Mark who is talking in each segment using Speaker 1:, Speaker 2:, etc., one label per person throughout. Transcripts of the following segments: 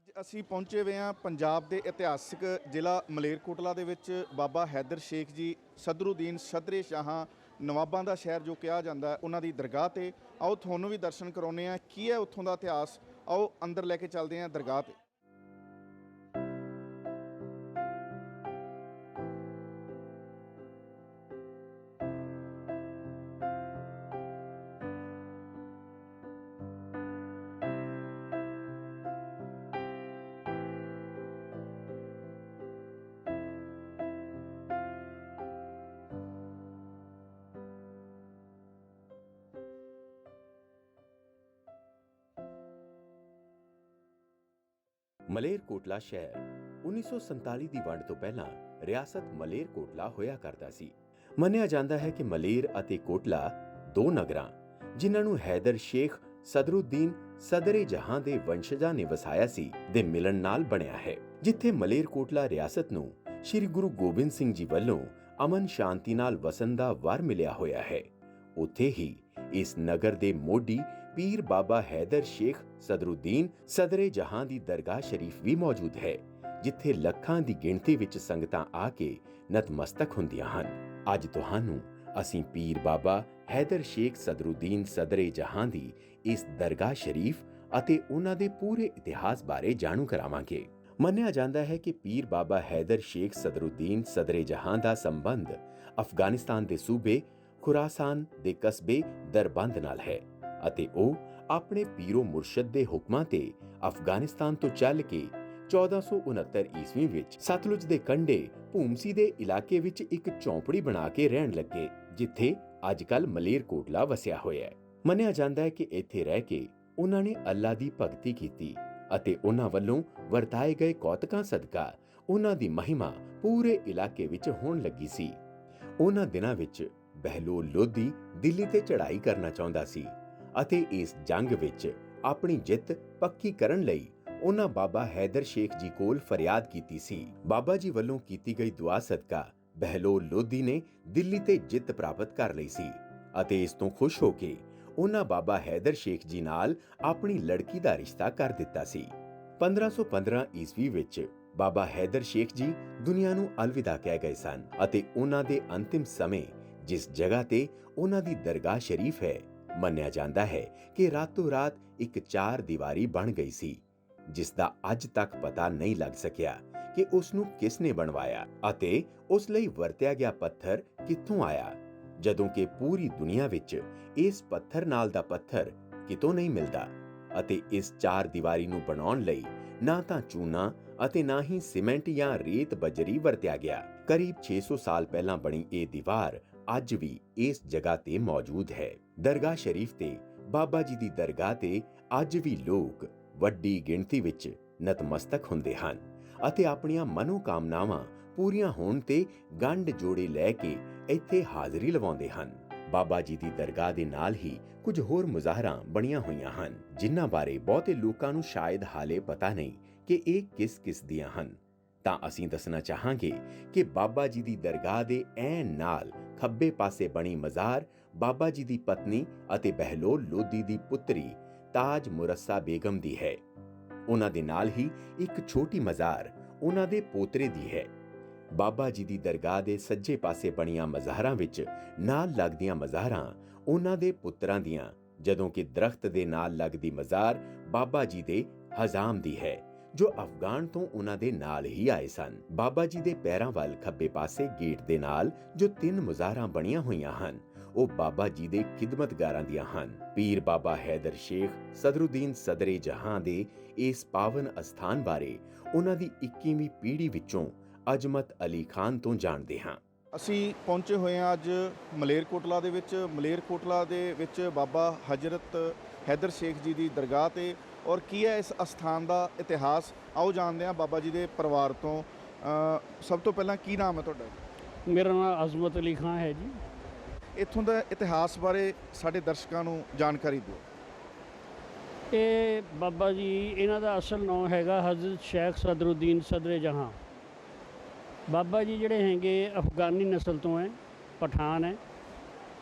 Speaker 1: ਅੱਜ ਅਸੀਂ ਪਹੁੰਚੇ ਹੋਏ ਹਾਂ ਪੰਜਾਬ ਦੇ ਇਤਿਹਾਸਿਕ ਜ਼ਿਲ੍ਹਾ ਮਲੇਰਕੋਟਲਾ ਦੇ ਵਿੱਚ ਬਾਬਾ ਹੈਦਰ ਸ਼ੇਖ ਜੀ ਸਦਰੁਦੀਨ ਸਦਰੇ ਸ਼ਾਹਾਂ ਨਵਾਬਾਂ ਦਾ ਸ਼ਹਿਰ ਜੋ ਕਿਹਾ ਜਾਂਦਾ ਹੈ ਉਹਨਾਂ ਦੀ ਦਰਗਾਹ ਤੇ ਆਓ ਤੁਹਾਨੂੰ ਵੀ ਦਰਸ਼ਨ ਕਰਾਉਂਦੇ ਹਾਂ। ਕੀ ਹੈ ਉੱਥੋਂ ਦਾ ਇਤਿਹਾਸ, ਆਓ ਅੰਦਰ ਲੈ ਕੇ ਚੱਲਦੇ ਹਾਂ ਦਰਗਾਹ ਤੇ।
Speaker 2: ਮਲੇਰਕੋਟਲਾ ਸ਼ਹਿਰ 1947 ਦੀ ਵੰਡ ਤੋਂ ਪਹਿਲਾਂ ਰਿਆਸਤ ਮਲੇਰਕੋਟਲਾ ਹੋਇਆ ਕਰਦਾ ਸੀ। ਮੰਨਿਆ ਜਾਂਦਾ ਹੈ ਕਿ ਮਲੇਰ ਅਤੇ ਕੋਟਲਾ ਦੋ ਨਗਰਾਂ ਜਿਨ੍ਹਾਂ ਨੂੰ ਹੈਦਰ ਸ਼ੇਖ ਸਦਰੁਦੀਨ ਸਦਰੇ ਜਹਾਂ ਦੇ ਵੰਸ਼ਜਾਂ ਨੇ ਵਸਾਇਆ ਸੀ ਦੇ ਮਿਲਣ ਨਾਲ ਬਣਿਆ ਹੈ। ਜਿੱਥੇ ਮਲੇਰਕੋਟਲਾ ਰਿਆਸਤ ਨੂੰ ਸ੍ਰੀ ਗੁਰੂ ਗੋਬਿੰਦ ਸਿੰਘ ਜੀ ਵੱਲੋਂ ਅਮਨ ਸ਼ਾਂਤੀ ਨਾਲ ਵਸਣ ਦਾ ਵਰ ਮਿਲਿਆ ਹੋਇਆ ਹੈ, ਉੱਥੇ ਹੀ ਇਸ ਨਗਰ ਦੇ ਮੋਢੀ ਪੀਰ ਬਾਬਾ ਹੈਦਰ ਸ਼ੇਖ ਸਦਰੁਦੀਨ ਸਦਰੇ ਜਹਾਂ ਦੀ ਦਰਗਾਹ ਸ਼ਰੀਫ ਵੀ ਮੌਜੂਦ ਹੈ, ਜਿੱਥੇ ਲੱਖਾਂ ਦੀ ਗਿਣਤੀ ਵਿੱਚ ਸੰਗਤਾਂ ਆ ਕੇ ਨਤਮਸਤਕ ਹੁੰਦੀਆਂ ਹਨ। ਅੱਜ ਤੁਹਾਨੂੰ ਅਸੀਂ ਪੀਰ ਬਾਬਾ ਹੈਦਰ ਸ਼ੇਖ ਸਦਰੁਦੀਨ ਸਦਰੇ ਜਹਾਂ ਦੀ ਇਸ ਦਰਗਾਹ ਸ਼ਰੀਫ ਅਤੇ ਉਹਨਾਂ ਦੇ ਪੂਰੇ ਇਤਿਹਾਸ ਬਾਰੇ ਜਾਣੂ ਕਰਾਵਾਂਗੇ। ਮੰਨਿਆ ਜਾਂਦਾ ਹੈ ਕਿ ਪੀਰ ਬਾਬਾ ਹੈਦਰ ਸ਼ੇਖ ਸਦਰੁਦੀਨ ਸਦਰੇ ਜਹਾਂ ਦਾ ਸੰਬੰਧ ਅਫਗਾਨਿਸਤਾਨ ਦੇ ਸੂਬੇ ਖੁਰਾਸਾਨ ਦੇ ਕਸਬੇ ਦਰਬੰਦ ਨਾਲ ਹੈ ਅਤੇ ਉਹ ਆਪਣੇ ਪੀਰੋ ਮੁਰਸ਼ਦ ਦੇ ਹੁਕਮਾਂ ਤੇ ਅਫਗਾਨਿਸਤਾਨ ਤੋਂ ਚੱਲ ਕੇ 1469 ਈਸਵੀ ਵਿੱਚ ਸਤਲੁਜ ਦੇ ਕੰਢੇ ਭੂਮਸੀ ਦੇ ਇਲਾਕੇ ਵਿੱਚ ਇੱਕ ਝੌਂਪੜੀ ਬਣਾ ਕੇ ਰਹਿਣ ਲੱਗੇ, ਜਿੱਥੇ ਅੱਜਕੱਲ ਮਲੇਰਕੋਟਲਾ ਵਸਿਆ ਹੋਇਆ ਹੈ। ਮੰਨਿਆ ਜਾਂਦਾ ਹੈ ਕਿ ਇੱਥੇ ਰਹਿ ਕੇ ਉਹਨਾਂ ਨੇ ਅੱਲਾ ਦੀ ਭਗਤੀ ਕੀਤੀ ਅਤੇ ਉਹਨਾਂ ਵੱਲੋਂ ਵਰਤਾਏ ਗਏ ਕੌਤਕਾਂ ਸਦਕਾ ਉਹਨਾਂ ਦੀ ਮਹਿਮਾ ਪੂਰੇ ਇਲਾਕੇ ਵਿੱਚ ਹੋਣ ਲੱਗੀ ਸੀ। ਉਹਨਾਂ ਦਿਨਾਂ ਵਿੱਚ ਬਹਿਲੋਲ ਲੋਧੀ ਦਿੱਲੀ ਤੇ ਚੜ੍ਹਾਈ ਕਰਨਾ ਚਾਹੁੰਦਾ ਸੀ ਅਤੇ ਇਸ ਜੰਗ ਵਿੱਚ ਆਪਣੀ ਜਿੱਤ ਪੱਕੀ ਕਰਨ ਲਈ ਉਹਨਾਂ ਬਾਬਾ ਹੈਦਰ ਸ਼ੇਖ ਜੀ ਕੋਲ ਫਰਿਆਦ ਕੀਤੀ ਸੀ। ਬਾਬਾ ਜੀ ਵੱਲੋਂ ਕੀਤੀ ਗਈ ਦੁਆ ਸਦਕਾ ਬਹਿਲੋਲ ਲੋਧੀ ਨੇ ਦਿੱਲੀ ਤੇ ਜਿੱਤ ਪ੍ਰਾਪਤ ਕਰ ਲਈ ਸੀ ਅਤੇ ਇਸ ਤੋਂ ਖੁਸ਼ ਹੋ ਕੇ ਉਹਨਾਂ ਬਾਬਾ ਹੈਦਰ ਸ਼ੇਖ ਜੀ ਨਾਲ ਆਪਣੀ ਲੜਕੀ ਦਾ ਰਿਸ਼ਤਾ ਕਰ ਦਿੱਤਾ ਸੀ। 1515 ਈਸਵੀ ਵਿੱਚ ਬਾਬਾ ਹੈਦਰ ਸ਼ੇਖ ਜੀ ਦੁਨੀਆ ਨੂੰ ਅਲਵਿਦਾ ਕਹਿ ਗਏ ਸਨ ਅਤੇ ਉਹਨਾਂ ਦੇ ਅੰਤਿਮ ਸਮੇਂ ਜਿਸ ਜਗ੍ਹਾ ਤੇ ਉਹਨਾਂ ਦੀ ਦਰਗਾਹ ਸ਼ਰੀਫ ਹੈ, ਮੰਨਿਆ ਜਾਂਦਾ ਹੈ ਕਿ ਰਾਤੋਂ ਰਾਤ ਇੱਕ 4 ਦੀਵਾਰੀ ਬਣ ਗਈ ਸੀ, ਜਿਸ ਦਾ ਅੱਜ ਤੱਕ ਪਤਾ ਨਹੀਂ ਲੱਗ ਸਕਿਆ ਕਿ ਉਸ ਨੂੰ ਕਿਸ ਨੇ ਬਣਵਾਇਆ ਅਤੇ ਉਸ ਲਈ ਵਰਤਿਆ ਗਿਆ ਪੱਥਰ ਕਿੱਥੋਂ ਆਇਆ, ਜਦੋਂ ਕਿ ਪੂਰੀ ਦੁਨੀਆ ਵਿੱਚ ਇਸ ਪੱਥਰ ਨਾਲ ਦਾ ਪੱਥਰ ਕਿਤੋਂ ਨਹੀਂ ਮਿਲਦਾ ਅਤੇ ਇਸ 4 ਦੀਵਾਰੀ ਨੂੰ ਬਣਾਉਣ ਲਈ ਨਾ ਤਾਂ ਚੂਨਾ ਅਤੇ ਨਾ ਹੀ ਸੀਮੈਂਟ ਜਾਂ ਰੇਤ ਬਜਰੀ ਵਰਤਿਆ ਗਿਆ। ਕਰੀਬ 600 ਸਾਲ ਪਹਿਲਾਂ ਬਣੀ ਇਹ ਦੀਵਾਰ ਅੱਜ ਵੀ ਇਸ ਜਗ੍ਹਾ ਤੇ ਮੌਜੂਦ ਹੈ। ਦਰਗਾਹ ਸ਼ਰੀਫ ਤੇ ਬਾਬਾ ਜੀ ਦੀ ਦਰਗਾਹ ਤੇ ਅੱਜ ਵੀ ਲੋਕ ਵੱਡੀ ਗਿਣਤੀ ਵਿੱਚ ਨਤਮਸਤਕ ਹੁੰਦੇ ਹਨ ਅਤੇ ਆਪਣੀਆਂ ਮਨੋਕਾਮਨਾਵਾਂ ਪੂਰੀਆਂ ਹੋਣ ਤੇ ਗੰਢ ਜੋੜੇ ਲੈ ਕੇ ਇੱਥੇ ਹਾਜ਼ਰੀ ਲਵਾਉਂਦੇ ਹਨ। ਬਾਬਾ ਜੀ ਦੀ ਦਰਗਾਹ ਦੇ ਨਾਲ ਹੀ ਕੁਝ ਹੋਰ ਮੁਜ਼ਾਹਰਾਂ ਬਣੀਆਂ ਹੋਈਆਂ ਹਨ, ਜਿਨ੍ਹਾਂ ਬਾਰੇ ਬਹੁਤੇ ਲੋਕਾਂ ਨੂੰ ਸ਼ਾਇਦ ਹਾਲੇ ਪਤਾ ਨਹੀਂ ਕਿ ਇਹ ਕਿਸ ਦੀਆਂ ਹਨ। ਤਾਂ ਅਸੀਂ ਦੱਸਣਾ ਚਾਹਾਂਗੇ ਕਿ ਬਾਬਾ ਜੀ ਦੀ ਦਰਗਾਹ ਦੇ ਐਨ ਨਾਲ ਖੱਬੇ ਪਾਸੇ ਬਣੀ ਮਜ਼ਾਰ ਬਾਬਾ ਜੀ ਦੀ ਪਤਨੀ ਅਤੇ ਬਹਿਲੋਲ ਲੋਧੀ ਦੀ ਪੁੱਤਰੀ ਤਾਜ ਮੁਰੱਸਾ ਬੇਗਮ ਦੀ ਹੈ। ਉਹਨਾਂ ਦੇ ਨਾਲ ਹੀ ਇੱਕ ਛੋਟੀ ਮਜ਼ਾਰ ਉਹਨਾਂ ਦੇ ਪੋਤਰੇ ਦੀ ਹੈ। ਬਾਬਾ ਜੀ ਦੀ ਦਰਗਾਹ ਦੇ ਸੱਜੇ ਪਾਸੇ ਬਣੀਆਂ ਮਜ਼ਾਰਾਂ ਵਿੱਚ ਨਾਲ ਲੱਗਦੀਆਂ ਮਜ਼ਾਰਾਂ ਉਹਨਾਂ ਦੇ ਪੁੱਤਰਾਂ ਦੀਆਂ, ਜਦੋਂ ਕਿ ਦਰਖਤ ਦੇ ਨਾਲ ਲੱਗਦੀ ਮਜ਼ਾਰ ਬਾਬਾ ਜੀ ਦੇ ਹਜ਼ਾਮ ਦੀ ਹੈ, ਜੋ ਅਫਗਾਨ ਤੋਂ ਉਹਨਾਂ ਦੇ ਨਾਲ ਹੀ ਆਏ ਸਨ। ਬਾਬਾ ਜੀ ਦੇ ਪੈਰਾਂ ਵੱਲ ਖੱਬੇ ਪਾਸੇ ਗੇਟ ਦੇ ਨਾਲ ਜੋ 3 ਮਜ਼ਾਰਾਂ ਬਣੀਆਂ ਹੋਈਆਂ ਹਨ, ਉਹ ਬਾਬਾ ਜੀ ਦੇ ਖਿਦਮਤਗਾਰਾਂ ਦੀਆਂ ਹਨ। ਪੀਰ ਬਾਬਾ ਹੈਦਰ ਸ਼ੇਖ ਸਦਰੁਦੀਨ ਸਦਰੇ ਜਹਾਂ ਦੇ ਇਸ ਪਾਵਨ ਅਸਥਾਨ ਬਾਰੇ ਉਹਨਾਂ ਦੀ 21ਵੀਂ ਪੀੜ੍ਹੀ ਵਿੱਚੋਂ ਅਜਮਤ ਅਲੀ ਖਾਨ ਤੋਂ ਜਾਣਦੇ ਹਾਂ।
Speaker 1: ਅਸੀਂ ਪਹੁੰਚੇ ਹੋਏ ਹਾਂ ਅੱਜ ਮਲੇਰਕੋਟਲਾ ਦੇ ਵਿੱਚ। ਮਲੇਰਕੋਟਲਾ ਦੇ ਵਿੱਚ ਬਾਬਾ ਹਜ਼ਰਤ ਹੈਦਰ ਸ਼ੇਖ ਜੀ ਦੀ ਦਰਗਾਹ ਤੇ ਔਰ ਕੀ ਹੈ ਇਸ ਅਸਥਾਨ ਦਾ ਇਤਿਹਾਸ, ਆਓ ਜਾਣਦੇ ਹਾਂ ਬਾਬਾ ਜੀ ਦੇ ਪਰਿਵਾਰ ਤੋਂ। ਸਭ ਤੋਂ ਪਹਿਲਾਂ ਕੀ ਨਾਮ ਹੈ ਤੁਹਾਡਾ?
Speaker 3: ਮੇਰਾ ਨਾਮ ਅਜ਼ਮਤ ਅਲੀ ਖਾਨ ਹੈ ਜੀ।
Speaker 1: ਇੱਥੋਂ ਦਾ ਇਤਿਹਾਸ ਬਾਰੇ ਸਾਡੇ ਦਰਸ਼ਕਾਂ ਨੂੰ ਜਾਣਕਾਰੀ ਦਿਓ।
Speaker 3: ਇਹ ਬਾਬਾ ਜੀ, ਇਹਨਾਂ ਦਾ ਅਸਲ ਨਾਮ ਹੈਗਾ ਹਜ਼ਰਤ ਸ਼ੇਖ ਸਦਰੁਦੀਨ ਸਦਰੇ ਜਹਾਂ। ਬਾਬਾ ਜੀ ਜਿਹੜੇ ਹੈਗੇ ਅਫਗਾਨੀ ਨਸਲ ਤੋਂ ਹੈ, ਪਠਾਨ ਹੈ,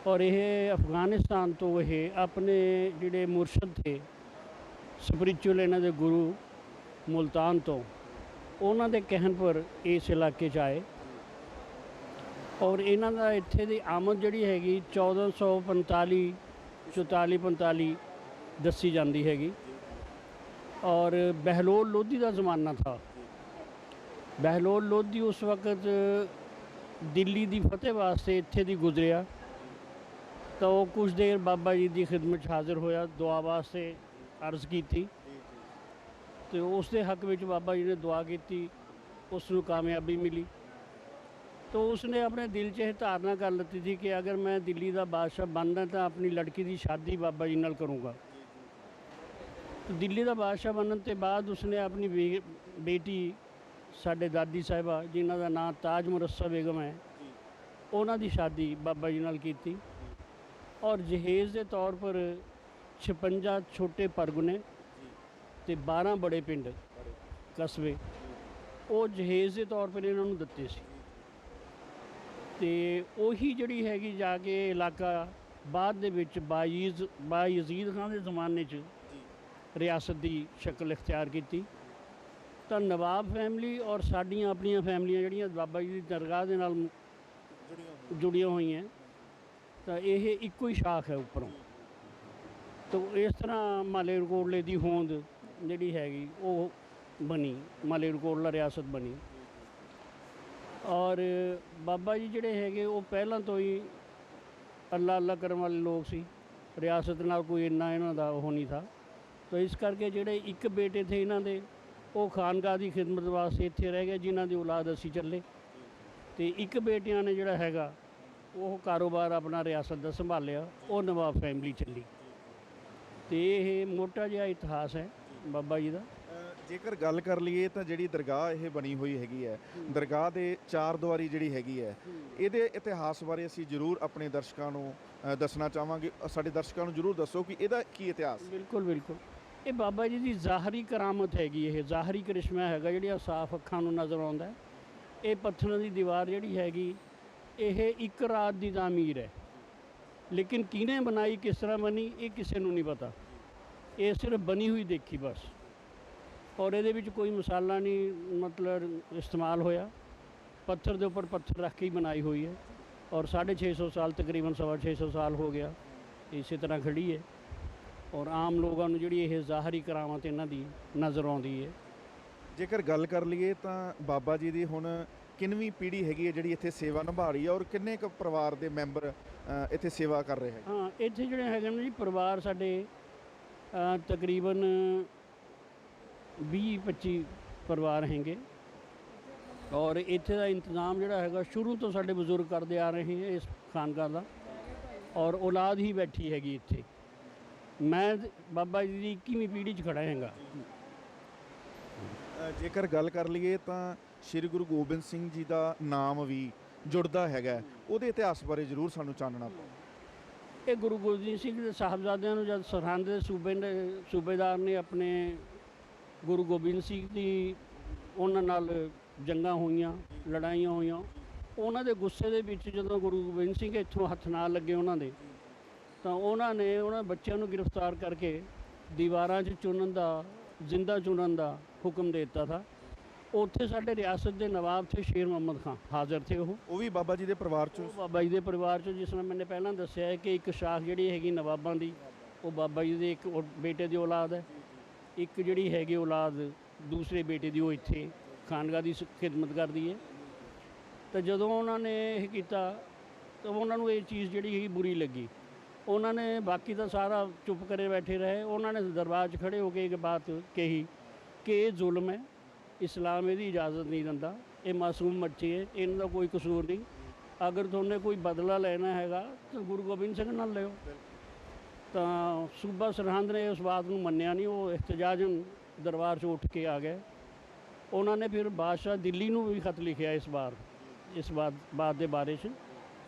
Speaker 3: ਔਰ ਇਹ ਅਫਗਾਨਿਸਤਾਨ ਤੋਂ ਇਹ ਆਪਣੇ ਜਿਹੜੇ ਮੁਰਸ਼ਦ ਥੇ, ਸਪਿਰਿਚੁਅਲ ਇਹਨਾਂ ਦੇ ਗੁਰੂ ਮੁਲਤਾਨ ਤੋਂ, ਉਹਨਾਂ ਦੇ ਕਹਿਣ ਪਰ ਇਸ ਇਲਾਕੇ 'ਚ ਆਏ ਔਰ ਇਹਨਾਂ ਦਾ ਇੱਥੇ ਦੀ ਆਮਦ ਜਿਹੜੀ ਹੈਗੀ 1445 44 ਦੱਸੀ ਜਾਂਦੀ ਹੈਗੀ। ਔਰ ਬਹਿਲੋਲ ਲੋਧੀ ਦਾ ਜ਼ਮਾਨਾ ਥਾ। ਬਹਿਲੋਲ ਲੋਧੀ ਉਸ ਵਕਤ ਦਿੱਲੀ ਦੀ ਫਤਿਹ ਵਾਸਤੇ ਇੱਥੇ ਦੀ ਗੁਜ਼ਰਿਆ ਤਾਂ ਉਹ ਕੁਝ ਦੇਰ ਬਾਬਾ ਜੀ ਦੀ ਖਿਦਮਤ 'ਚ ਹਾਜ਼ਰ ਹੋਇਆ, ਦੁਆ ਵਾਸਤੇ ਅਰਜ਼ ਕੀਤੀ ਤੇ ਉਸ ਦੇ ਹੱਕ ਵਿੱਚ ਬਾਬਾ ਜੀ ਨੇ ਦੁਆ ਕੀਤੀ, ਉਸ ਨੂੰ ਕਾਮਯਾਬੀ ਮਿਲੀ। तो उसने अपने दिल 'ਚ ਇਹ ਧਾਰਨਾ कर ली थी कि अगर मैं दिल्ली का बादशाह बनना तो अपनी लड़की की शादी बाबा जी नाल करूँगा। तो दिल्ली का बादशाह बनने के बाद उसने अपनी बेटी साढ़े दादी साहिबा जिन्हों का नाम ताज मुरस्सा बेगम है, उन्हों की शादी बाबा जी नाल की और जहेज़ के तौर पर 56 छोटे परगुने ते 12 बड़े पिंड कस्बे वो जहेज़ के तौर पर इन्होंने दिते सी। तो उही जड़ी हैगी जाके इलाका बाद दे विच बायजीद खान के जमाने च रियासत की शक्ल इख्तियार की। तो नवाब फैमिली और साड़ियाँ अपनियाँ फैमिलियाँ जड़ियाँ बाबा जी की दरगाह के नाल जुड़ियाँ हुई हैं, तो यह इक्को ही शाख है उपरों। तो इस तरह मालेरकोटले की होंद जी हैगी वो बनी, मालेरकोटला रियासत बनी। और बाबा जी जोड़े है वो पहला तो ही अल्लाह अल्लाह करने वाले लोग सी, रियासत नाल कोई इन्ना इन्हों का वो नहीं था। तो इस करके जोड़े एक बेटे थे इन्हों के वो खानगाह की खिदमत वास्ते इत्थे रह गए, जिन्हों की औलाद असी चले। तो एक बेटिया ने जोड़ा हैगा वो कारोबार अपना रियासत का संभालिया, वो नवाब फैमिली चली। तो ये मोटा जिहा इतिहास है बाबा जी का।
Speaker 1: जेकर गल कर लीए तो जी दरगाह ये बनी हुई हैगी है, दरगाह के चार दुआरी जी हैगी है, ये इतिहास बारे असी जरूर अपने दर्शकों को दसना चाहांगे। साडे दर्शकों को जरूर दसो कि इहदा की इतिहास।
Speaker 3: बिल्कुल बिल्कुल, ये बाबा जी की ज़ाहरी करामत हैगी, ये ज़ाहरी करिश्मा हैगा जिहड़ा साफ अखां नूं नज़र आउंदा है। ये पत्थरों की दीवार जिहड़ी हैगी ये एक रात की तामीर है, लेकिन किने बनाई किस तरह बनी ये किसी नूं नहीं पता, ये सिर्फ बनी हुई देखी बस। और ये कोई मसाला नहीं मतलब इस्तेमाल होया, पत्थर के उपर पत्थर रख के ही बनाई हुई है। और 650 साल तकरीबन 625 साल हो गया इसी तरह खड़ी है। और आम लोगों को जी ये ज़ाहरी करामत इन्हां दी नज़र आउंदी है।
Speaker 1: जेकर गल कर लीए तो बाबा जी की हुण किनवीं पीढ़ी हैगी है जिहड़ी इत्थे सेवा निभा रही है और किन्ने क परिवार के मैंबर इत्थे सेवा कर रहे हैं?
Speaker 3: हाँ, इत्थे जिहड़े हैगे ने जी परिवार साडे तकरीबन 20-25 परिवार हैंगे। और इत्थे दा इंतज़ाम जिहड़ा हैगा शुरू तो साडे बजुर्ग करते आ रहे हैं इस खानका का, और औलाद ही बैठी हैगी इत्थे। मैं बाबा जी की 21वीं पीढ़ी च खड़ा हैगा।
Speaker 1: जेकर गल कर लीए तो श्री गुरु गोबिंद सिंह जी का नाम भी जुड़ता हैगा, उहदे इतिहास बारे जरूर सानू चानना पाओ।
Speaker 3: ये गुरु गोबिंद सिंह के साहबजादियां नूं जद सरहंद दे सूबेदार ने अपने गुरु गोबिंद सिंह की उन्हां नाल जंगां होईयां, लड़ाइयां होईयां, उन्हां दे गुस्से दे विच जदों गुरु गोबिंद सिंह इत्थों हत्थ ना लगे उन्हां दे, तो उन्होंने उन्होंने बच्चों को गिरफ्तार करके दीवारां च चुनन का, जिंदा चुनन का हुक्म दे दिता था। उत्थे साडे रियासत के नवाब थे शेर मोहम्मद खान, हाज़र थे वो भी
Speaker 1: बाबा जी के परिवार चो।
Speaker 3: बाबा जी के परिवार चो, जिस तरह मैंने पहला दस्या है कि एक शाख जी हैगी नवाबां दी वो बाबा जी के एक बेटे की औलाद है, एक जी हैगी औलाद दूसरे बेटे की वो इत्थे खानगाह की खिदमत करती है। तो जदों उन्होंने यह किया तो उन्होंने ये चीज़ जी बुरी लगी, उन्होंने बाकी तो सारा चुप करे बैठे रहे। उन्होंने दरबार च खड़े होकर एक बात कही कि ये जुल्म है, इस्लाम यदी इजाज़त नहीं दिंदा, ये मासूम बच्चे है, इनका कोई कसूर नहीं, अगर तुमने कोई बदला लेना हैगा तो गुरु गोबिंद सिंह नाल लियो। तो सूबा सरहंद ने उस बात को मन्निया नहीं, वो एहतजाजन दरबार से उठ के आ गए। उन्होंने फिर बादशाह दिल्ली नूं भी खत लिखिया इस बात के बारे च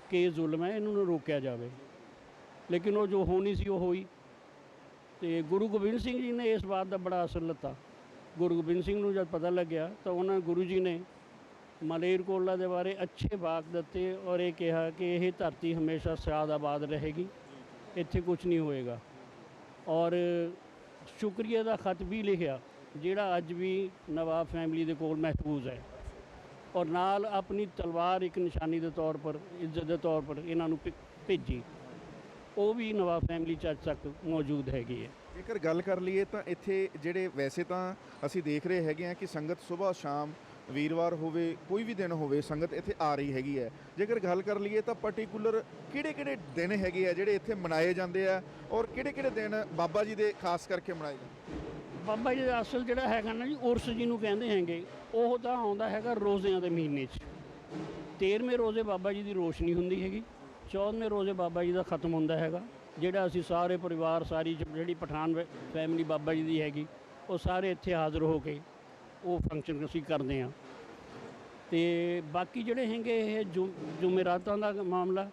Speaker 3: कि ये जुल्म है, इन्होंने रोकया जाए। लेकिन वो जो होनी सी वो हुई। तो गुरु गोबिंद सिंह जी ने इस बात का बड़ा असर लता। गुरु गोबिंद सिंह को जब पता लग्या तो उन्होंने गुरु जी ने मालेरकोटला के बारे अच्छे वाक दिते और ये कहा कि यह धरती हमेशा सयाद आबाद रहेगी, इत्थे कुछ नहीं होएगा। और शुक्रिया का खत भी लिखा ਜਿਹੜਾ ਅੱਜ ਵੀ ਨਵਾਬ ਫੈਮਿਲੀ ਦੇ ਕੋਲ ਮਹਿਫੂਜ਼ ਹੈ, ਔਰ ਨਾਲ ਆਪਣੀ ਤਲਵਾਰ ਇੱਕ ਨਿਸ਼ਾਨੀ ਦੇ ਤੌਰ ਪਰ, ਇੱਜ਼ਤ ਦੇ ਤੌਰ ਪਰ ਇਹਨਾਂ ਨੂੰ ਭੇਜੀ, ਉਹ ਵੀ ਨਵਾਬ ਫੈਮਿਲੀ 'ਚ ਅੱਜ ਤੱਕ ਮੌਜੂਦ ਹੈਗੀ ਹੈ।
Speaker 1: ਜੇਕਰ ਗੱਲ ਕਰ ਲਈਏ ਤਾਂ ਇੱਥੇ ਜਿਹੜੇ ਵੈਸੇ ਤਾਂ ਅਸੀਂ ਦੇਖ ਰਹੇ ਹੈਗੇ ਆ ਕਿ ਸੰਗਤ ਸਵੇਰ ਸ਼ਾਮ ਵੀਰਵਾਰ ਹੋਵੇ ਕੋਈ ਵੀ ਦਿਨ ਹੋਵੇ ਸੰਗਤ ਇੱਥੇ ਆ ਰਹੀ ਹੈਗੀ ਹੈ। ਜੇਕਰ ਗੱਲ ਕਰ ਲਈਏ ਤਾਂ ਪਰਟੀਕੂਲਰ ਕਿਹੜੇ ਦਿਨ ਹੈਗੇ ਆ ਜਿਹੜੇ ਇੱਥੇ ਮਨਾਏ ਜਾਂਦੇ ਆ, ਔਰ ਕਿਹੜੇ ਦਿਨ ਬਾਬਾ ਜੀ ਦੇ ਖਾਸ ਕਰਕੇ ਮਨਾਏ ਜਾਂਦੇ?
Speaker 3: ਬਾਬਾ ਜੀ ਦਾ ਅਸਲ ਜਿਹੜਾ ਹੈਗਾ ਨਾ ਜੀ, ਉਰਸ ਜਿਹਨੂੰ ਕਹਿੰਦੇ ਹੈਗੇ, ਉਹ ਤਾਂ ਆਉਂਦਾ ਹੈਗਾ ਰੋਜ਼ਿਆਂ ਦੇ ਮਹੀਨੇ 'ਚ। 13ਵੇਂ ਰੋਜ਼ੇ ਬਾਬਾ ਜੀ ਦੀ ਰੋਸ਼ਨੀ ਹੁੰਦੀ ਹੈਗੀ, 14ਵੇਂ ਰੋਜ਼ੇ ਬਾਬਾ ਜੀ ਦਾ ਖਤਮ ਹੁੰਦਾ ਹੈਗਾ, ਜਿਹੜਾ ਅਸੀਂ ਸਾਰੇ ਪਰਿਵਾਰ, ਸਾਰੀ ਜਿਹੜੀ ਪਠਾਨ ਫੈਮਿਲੀ ਬਾਬਾ ਜੀ ਦੀ ਹੈਗੀ, ਉਹ ਸਾਰੇ ਇੱਥੇ ਹਾਜ਼ਰ ਹੋ ਕੇ ਉਹ ਫੰਕਸ਼ਨ ਅਸੀਂ ਕਰਦੇ ਹਾਂ। ਅਤੇ ਬਾਕੀ ਜਿਹੜੇ ਹੈਗੇ ਇਹ ਜੁਮੇਰਾਤਾਂ ਦਾ ਮਾਮਲਾ,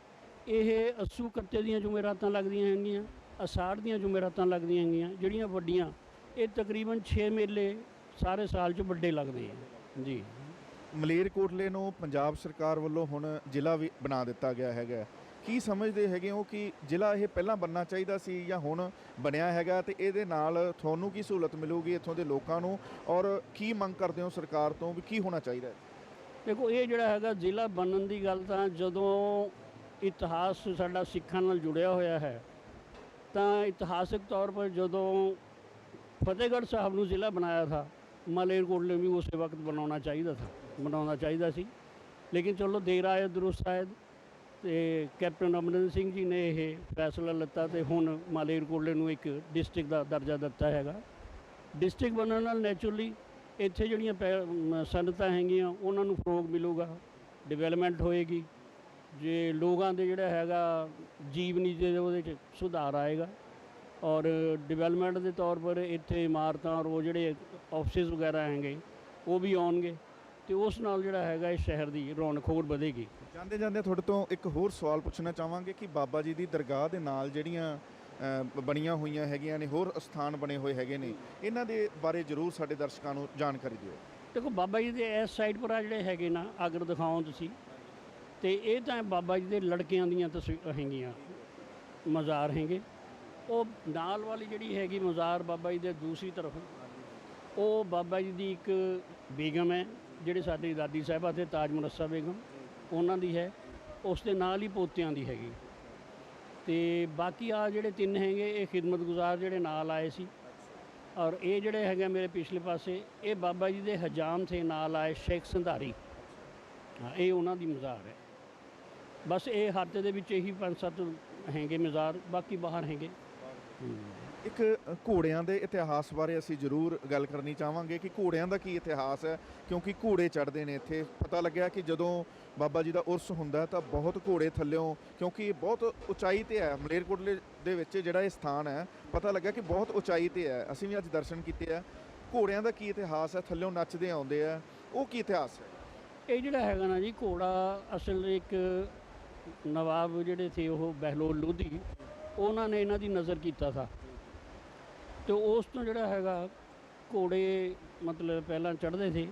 Speaker 3: ਇਹ ਅੱਸੂ ਕੱਤੇ ਦੀਆਂ ਜੁਮੇਰਾਤਾਂ ਲੱਗਦੀਆਂ ਹੈਗੀਆਂ, ਅਸਾੜ ਦੀਆਂ ਜੁਮੇਰਾਤਾਂ ਲੱਗਦੀਆਂ ਹੈਗੀਆਂ, ਜਿਹੜੀਆਂ ਵੱਡੀਆਂ, ਇਹ ਤਕਰੀਬਨ 6 ਮੇਲੇ ਸਾਰੇ ਸਾਲ 'ਚ ਵੱਡੇ ਲੱਗਦੇ ਆ ਜੀ।
Speaker 1: ਮਲੇਰਕੋਟਲੇ ਨੂੰ ਪੰਜਾਬ ਸਰਕਾਰ ਵੱਲੋਂ ਹੁਣ ਜ਼ਿਲ੍ਹਾ ਵੀ ਬਣਾ ਦਿੱਤਾ ਗਿਆ ਹੈਗਾ, ਕੀ ਸਮਝਦੇ ਹੈਗੇ ਹੋ ਕਿ ਜ਼ਿਲ੍ਹਾ ਇਹ ਪਹਿਲਾਂ ਬਣਨਾ ਚਾਹੀਦਾ ਸੀ ਜਾਂ ਹੁਣ ਬਣਿਆ ਹੈਗਾ, ਤੇ ਇਹਦੇ ਨਾਲ ਤੁਹਾਨੂੰ ਕੀ ਸਹੂਲਤ ਮਿਲੂਗੀ ਇੱਥੋਂ ਦੇ ਲੋਕਾਂ ਨੂੰ, ਔਰ ਕੀ ਮੰਗ ਕਰਦੇ ਹੋ ਸਰਕਾਰ ਤੋਂ ਵੀ ਕੀ ਹੋਣਾ ਚਾਹੀਦਾ ਹੈ?
Speaker 3: ਦੇਖੋ, ਇਹ ਜਿਹੜਾ ਹੈਗਾ ਜ਼ਿਲ੍ਹਾ ਬਣਨ ਦੀ ਗੱਲ, ਤਾਂ ਜਦੋਂ ਇਤਿਹਾਸ ਸਾਡਾ ਸਿੱਖਾਂ ਨਾਲ ਜੁੜਿਆ ਹੋਇਆ ਹੈ, ਤਾਂ ਇਤਿਹਾਸਿਕ ਤੌਰ ਪਰ ਜਦੋਂ ਫਤਿਹਗੜ੍ਹ ਸਾਹਿਬ ਨੂੰ ਜ਼ਿਲ੍ਹਾ ਬਣਾਇਆ ਥਾ, ਮਲੇਰਕੋਟਲੇ ਵੀ ਉਸੇ ਵਕਤ ਬਣਾਉਣਾ ਚਾਹੀਦਾ ਸੀ। ਲੇਕਿਨ ਚਲੋ ਦੇਰ ਆਏ ਦਰੁਸਤ ਆਏ, ਅਤੇ ਕੈਪਟਨ ਅਮਰਿੰਦਰ ਸਿੰਘ ਜੀ ਨੇ ਇਹ ਫੈਸਲਾ ਲਿੱਤਾ ਅਤੇ ਹੁਣ ਮਲੇਰਕੋਟਲੇ ਨੂੰ ਇੱਕ ਡਿਸਟ੍ਰਿਕਟ ਦਾ ਦਰਜਾ ਦਿੱਤਾ ਹੈਗਾ। ਡਿਸਟ੍ਰਿਕਟ ਬਣਨ ਨਾਲ ਨੈਚੁਰਲੀ ਇੱਥੇ ਜਿਹੜੀਆਂ ਸਨਅਤਾਂ ਹੈਗੀਆਂ ਉਹਨਾਂ ਨੂੰ ਫਰੋਗ ਮਿਲੂਗਾ, ਡਿਵੈਲਪਮੈਂਟ ਹੋਏਗੀ, ਜੇ ਲੋਕਾਂ ਦੇ ਜਿਹੜਾ ਹੈਗਾ ਜੀਵਨੀ ਦੇ ਉਹਦੇ 'ਚ ਸੁਧਾਰ ਆਏਗਾ, ਔਰ ਡਿਵੈਲਪਮੈਂਟ ਦੇ ਤੌਰ ਪਰ ਇੱਥੇ ਇਮਾਰਤਾਂ ਔਰ ਉਹ ਜਿਹੜੇ ਆਫਿਸ ਵਗੈਰਾ ਹੈਗੇ ਉਹ ਵੀ ਆਉਣਗੇ, ਅਤੇ ਉਸ ਨਾਲ ਜਿਹੜਾ ਹੈਗਾ ਇਸ ਸ਼ਹਿਰ ਦੀ ਰੌਣਕ ਹੋਰ ਵਧੇਗੀ।
Speaker 1: ਜਾਂਦੇ ਤੁਹਾਡੇ ਤੋਂ ਇੱਕ ਹੋਰ ਸਵਾਲ ਪੁੱਛਣਾ ਚਾਹਾਂਗੇ ਕਿ ਬਾਬਾ ਜੀ ਦੀ ਦਰਗਾਹ ਦੇ ਨਾਲ ਜਿਹੜੀਆਂ ਬਣੀਆਂ ਹੋਈਆਂ ਹੈਗੀਆਂ ਨੇ, ਹੋਰ ਸਥਾਨ ਬਣੇ ਹੋਏ ਹੈਗੇ ਨੇ, ਇਹਨਾਂ ਦੇ ਬਾਰੇ ਜ਼ਰੂਰ ਸਾਡੇ ਦਰਸ਼ਕਾਂ ਨੂੰ ਜਾਣਕਾਰੀ ਦਿਓ।
Speaker 3: ਦੇਖੋ, ਬਾਬਾ ਜੀ ਦੇ ਇਸ ਸਾਈਡ ਪਰ ਆ ਜਿਹੜੇ ਹੈਗੇ ਨਾ, ਅਗਰ ਦਿਖਾਓ ਤੁਸੀਂ, ਅਤੇ ਇਹ ਤਾਂ ਬਾਬਾ ਜੀ ਦੇ ਲੜਕਿਆਂ ਦੀਆਂ ਹੈਗੀਆਂ ਮਜ਼ਾਰ ਹੈਗੇ। ਉਹ ਨਾਲ ਵਾਲੀ ਜਿਹੜੀ ਹੈਗੀ ਮਜ਼ਾਰ ਬਾਬਾ ਜੀ ਦੇ ਦੂਸਰੀ ਤਰਫ, ਉਹ ਬਾਬਾ ਜੀ ਦੀ ਇੱਕ ਬੇਗਮ ਹੈ, ਜਿਹੜੇ ਸਾਡੀ ਦਾਦੀ ਸਾਹਿਬਾ ਅਤੇ ਤਾਜ ਮੁਨੱਸਾ ਬੇਗਮ, ਉਹਨਾਂ ਦੀ ਹੈ। ਉਸ ਦੇ ਨਾਲ ਹੀ ਪੋਤਿਆਂ ਦੀ ਹੈਗੀ, ਅਤੇ ਬਾਕੀ ਆ ਜਿਹੜੇ 3 ਹੈਗੇ ਇਹ ਖਿਦਮਤਗੁਜ਼ਾਰ ਜਿਹੜੇ ਨਾਲ ਆਏ ਸੀ। ਔਰ ਇਹ ਜਿਹੜੇ ਹੈਗੇ ਮੇਰੇ ਪਿਛਲੇ ਪਾਸੇ, ਇਹ ਬਾਬਾ ਜੀ ਦੇ ਹਜਾਮ ਥੇ ਨਾਲ ਆਏ ਸ਼ੇਖ ਸੰਧਾਰੀ, ਇਹ ਉਹਨਾਂ ਦੀ ਮਜ਼ਾਰ ਹੈ। ਬਸ ਇਹ ਹੱਥ ਦੇ ਵਿੱਚ ਇਹੀ 5-7 ਹੈਗੇ ਮਜ਼ਾਰ, ਬਾਕੀ ਬਾਹਰ ਹੈਗੇ।
Speaker 1: ਇੱਕ ਘੋੜਿਆਂ ਦੇ ਇਤਿਹਾਸ ਬਾਰੇ ਅਸੀਂ ਜ਼ਰੂਰ ਗੱਲ ਕਰਨੀ ਚਾਹਾਂਗੇ ਕਿ ਘੋੜਿਆਂ ਦਾ ਕੀ ਇਤਿਹਾਸ ਹੈ, ਕਿਉਂਕਿ ਘੋੜੇ ਚੜ੍ਹਦੇ ਨੇ ਇੱਥੇ। ਪਤਾ ਲੱਗਿਆ ਕਿ ਜਦੋਂ ਬਾਬਾ ਜੀ ਦਾ ਉਰਸ ਹੁੰਦਾ ਤਾਂ ਬਹੁਤ ਘੋੜੇ ਥੱਲਿਓਂ, ਕਿਉਂਕਿ ਇਹ ਬਹੁਤ ਉਚਾਈ 'ਤੇ ਹੈ, ਮਲੇਰਕੋਟਲੇ ਦੇ ਵਿੱਚ ਜਿਹੜਾ ਇਹ ਸਥਾਨ ਹੈ, ਪਤਾ ਲੱਗਾ ਕਿ ਬਹੁਤ ਉਚਾਈ 'ਤੇ ਹੈ। ਅਸੀਂ ਵੀ ਅੱਜ ਦਰਸ਼ਨ ਕੀਤੇ ਆ। ਘੋੜਿਆਂ ਦਾ ਕੀ ਇਤਿਹਾਸ ਹੈ? ਥੱਲਿਓਂ ਨੱਚਦੇ ਆਉਂਦੇ ਆ, ਉਹ ਕੀ ਇਤਿਹਾਸ ਹੈ?
Speaker 3: ਇਹ ਜਿਹੜਾ ਹੈਗਾ ਨਾ ਜੀ, ਘੋੜਾ ਅਸਲ ਇੱਕ ਨਵਾਬ ਜਿਹੜੇ ਸੀ ਉਹ ਬਹਿਲੋਲ ਲੋਧੀ, ਉਹਨਾਂ ਨੇ ਇਹਨਾਂ ਦੀ ਨਜ਼ਰ ਕੀਤਾ था, ਅਤੇ ਉਸ ਤੋਂ ਜਿਹੜਾ ਹੈਗਾ ਘੋੜੇ ਮਤਲਬ ਪਹਿਲਾਂ ਚੜ੍ਹਦੇ ਸੀ,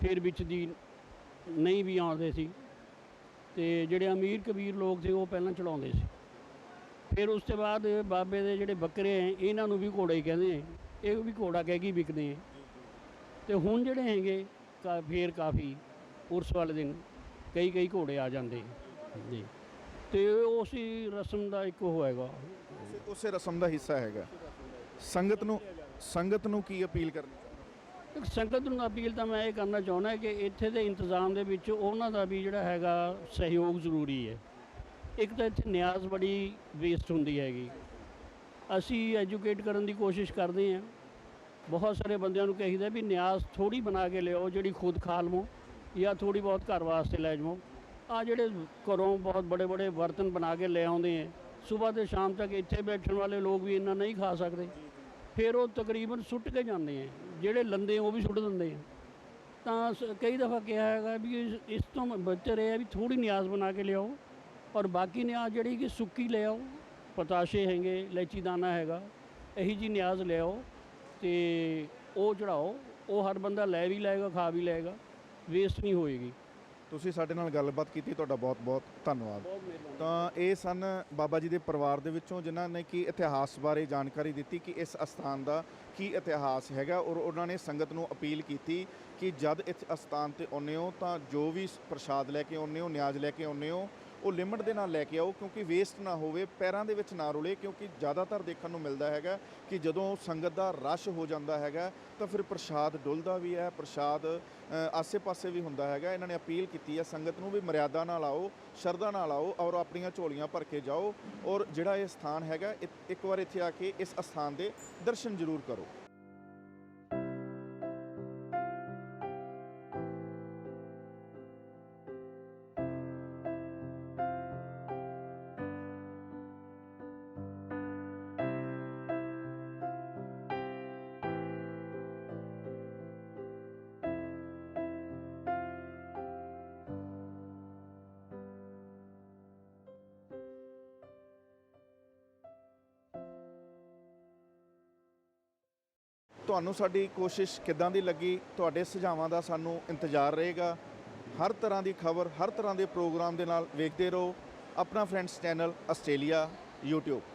Speaker 3: ਫਿਰ ਵਿੱਚ ਦੀ ਨਹੀਂ ਵੀ ਆਉਂਦੇ ਸੀ, ਅਤੇ ਜਿਹੜੇ ਅਮੀਰ ਕਬੀਰ ਲੋਕ ਸੀ ਉਹ ਪਹਿਲਾਂ ਚੜਾਉਂਦੇ ਸੀ। ਫਿਰ ਉਸ ਤੋਂ ਬਾਅਦ ਬਾਬੇ ਦੇ ਜਿਹੜੇ ਬੱਕਰੇ ਹੈ ਇਹਨਾਂ ਨੂੰ ਵੀ ਘੋੜਾ ਹੀ ਕਹਿੰਦੇ ਹੈ, ਇਹ ਵੀ ਘੋੜਾ ਕਹਿ ਕੇ ਵਿਕਦੇ ਹੈ। ਅਤੇ ਹੁਣ ਜਿਹੜੇ ਹੈਗੇ ਫਿਰ ਕਾਫੀ ਉਰਸ ਵਾਲੇ ਦਿਨ ਕਈ ਘੋੜੇ ਆ ਜਾਂਦੇ ਜੀ, ਅਤੇ ਉਸੇ ਰਸਮ ਦਾ ਇੱਕ ਹੋਏਗਾ,
Speaker 1: ਉਸੇ ਰਸਮ ਦਾ ਹਿੱਸਾ ਹੈਗਾ। ਸੰਗਤ ਨੂੰ ਕੀ ਅਪੀਲ ਕਰਨੀ?
Speaker 3: ਸੰਗਤ ਨੂੰ ਅਪੀਲ ਤਾਂ ਮੈਂ ਇਹ ਕਰਨਾ ਚਾਹੁੰਦਾ ਕਿ ਇੱਥੇ ਦੇ ਇੰਤਜ਼ਾਮ ਦੇ ਵਿੱਚ ਉਹਨਾਂ ਦਾ ਵੀ ਜਿਹੜਾ ਹੈਗਾ ਸਹਿਯੋਗ ਜ਼ਰੂਰੀ ਹੈ। ਇੱਕ ਤਾਂ ਇੱਥੇ ਨਿਆਜ਼ ਬੜੀ ਵੇਸਟ ਹੁੰਦੀ ਹੈਗੀ, ਅਸੀਂ ਐਜੂਕੇਟ ਕਰਨ ਦੀ ਕੋਸ਼ਿਸ਼ ਕਰਦੇ ਹਾਂ, ਬਹੁਤ ਸਾਰੇ ਬੰਦਿਆਂ ਨੂੰ ਕਹੀਦਾ ਵੀ ਨਿਆਜ਼ ਥੋੜ੍ਹੀ ਬਣਾ ਕੇ ਲਿਆਓ ਜਿਹੜੀ ਖੁਦ ਖਾ ਲਵੋ, ਜਾਂ ਥੋੜ੍ਹੀ ਬਹੁਤ ਘਰ ਵਾਸਤੇ ਲੈ ਜਾਵੋ। ਆ ਜਿਹੜੇ ਘਰੋਂ ਬਹੁਤ ਬੜੇ ਬਰਤਨ ਬਣਾ ਕੇ ਲੈ ਆਉਂਦੇ ਹੈ, ਸੁਬਾਹ ਤੋਂ ਸ਼ਾਮ ਤੱਕ ਇੱਥੇ ਬੈਠਣ ਵਾਲੇ ਲੋਕ ਵੀ ਇੰਨਾ ਨਹੀਂ ਖਾ ਸਕਦੇ, ਫਿਰ ਉਹ ਤਕਰੀਬਨ ਸੁੱਟ ਕੇ ਜਾਂਦੇ ਹੈ, ਜਿਹੜੇ ਲੰਦੇ ਉਹ ਵੀ ਸੁੱਟ ਦਿੰਦੇ ਆ। ਤਾਂ ਕਈ ਦਫਾ ਕਿਹਾ ਹੈਗਾ ਵੀ ਇਸ ਤੋਂ ਬਿਹਤਰ ਇਹ ਹੈ ਵੀ ਥੋੜ੍ਹੀ ਨਿਆਜ਼ ਬਣਾ ਕੇ ਲਿਆਓ, ਔਰ ਬਾਕੀ ਨਿਆਜ਼ ਜਿਹੜੀ ਕਿ ਸੁੱਕੀ ਲੈ ਆਓ, ਪਤਾਸ਼ੇ ਹੈਗੇ, ਇਲਾਇਚੀ ਦਾਣਾ ਹੈਗਾ, ਇਹੀ ਜੀ ਨਿਆਜ਼ ਲੈ ਆਓ ਅਤੇ ਉਹ ਚੜਾਓ, ਉਹ ਹਰ ਬੰਦਾ ਲੈ ਵੀ ਲਏਗਾ, ਖਾ ਵੀ ਲਏਗਾ, ਵੇਸਟ ਨਹੀਂ ਹੋਏਗੀ।
Speaker 1: ਤੁਸੀਂ ਸਾਡੇ ਨਾਲ ਗੱਲਬਾਤ ਕੀਤੀ, ਤੁਹਾਡਾ ਬਹੁਤ ਬਹੁਤ ਧੰਨਵਾਦ।
Speaker 3: ਬਹੁਤ ਮਿਹਰਬਾਨੀ।
Speaker 1: ਤਾਂ ਇਹ ਸਨ ਬਾਬਾ ਜੀ ਦੇ ਪਰਿਵਾਰ ਦੇ ਵਿੱਚੋਂ ਜਿਨ੍ਹਾਂ ਨੇ ਕਿ ਇਤਿਹਾਸ ਬਾਰੇ ਜਾਣਕਾਰੀ ਦਿੱਤੀ ਕਿ ਇਸ ਅਸਥਾਨ ਦਾ ਕੀ ਇਤਿਹਾਸ ਹੈਗਾ, ਔਰ ਉਹਨਾਂ ਨੇ ਸੰਗਤ ਨੂੰ ਅਪੀਲ ਕੀਤੀ ਕਿ ਜਦ ਇਸ ਅਸਥਾਨ ਤੇ ਆਉਂਦੇ ਹੋ ਤਾਂ ਜੋ ਵੀ ਪ੍ਰਸ਼ਾਦ ਲੈ ਕੇ ਆਉਂਦੇ ਹੋ, ਨਿਆਜ਼ ਲੈ ਕੇ ਆਉਂਦੇ ਹੋ, ਉਹ ਲਿਮਟ ਦੇ ਨਾਲ ਲੈ ਕੇ ਆਓ, ਕਿਉਂਕਿ ਵੇਸਟ ਨਾ ਹੋਵੇ, ਪੈਰਾਂ ਦੇ ਵਿੱਚ ਨਾ ਰੁਲੇ। ਕਿਉਂਕਿ ਜ਼ਿਆਦਾਤਰ ਦੇਖਣ ਨੂੰ ਮਿਲਦਾ ਹੈਗਾ ਕਿ ਜਦੋਂ ਸੰਗਤ ਦਾ ਰਸ਼ ਹੋ ਜਾਂਦਾ ਹੈਗਾ ਤਾਂ ਫਿਰ ਪ੍ਰਸ਼ਾਦ ਡੁੱਲਦਾ ਵੀ ਹੈ, ਪ੍ਰਸ਼ਾਦ ਆਸੇ-ਪਾਸੇ ਵੀ ਹੁੰਦਾ ਹੈਗਾ। ਇਹਨਾਂ ਨੇ ਅਪੀਲ ਕੀਤੀ ਹੈ ਸੰਗਤ ਨੂੰ ਵੀ ਮਰਿਆਦਾ ਨਾਲ ਆਓ, ਸ਼ਰਧਾ ਨਾਲ ਆਓ ਔਰ ਆਪਣੀਆਂ ਝੋਲੀਆਂ ਭਰ ਕੇ ਜਾਓ, ਔਰ ਜਿਹੜਾ ਇਹ ਸਥਾਨ ਹੈਗਾ ਇੱਕ ਵਾਰ ਇੱਥੇ ਆ ਕੇ ਇਸ ਅਸਥਾਨ ਦੇ ਦਰਸ਼ਨ ਜ਼ਰੂਰ ਕਰੋ। ਤੁਹਾਨੂੰ ਸਾਡੀ ਕੋਸ਼ਿਸ਼ ਕਿੱਦਾਂ ਦੀ ਲੱਗੀ? ਤੁਹਾਡੇ ਸੁਝਾਵਾਂ ਦਾ ਸਾਨੂੰ ਇੰਤਜ਼ਾਰ ਰਹੇਗਾ। ਹਰ ਤਰ੍ਹਾਂ ਦੀ ਖਬਰ, ਹਰ ਤਰ੍ਹਾਂ ਦੇ ਪ੍ਰੋਗਰਾਮ ਦੇ ਨਾਲ ਵੇਖਦੇ ਰਹੋ ਆਪਣਾ ਫਰੈਂਡਸ ਚੈਨਲ ਆਸਟ੍ਰੇਲੀਆ YouTube।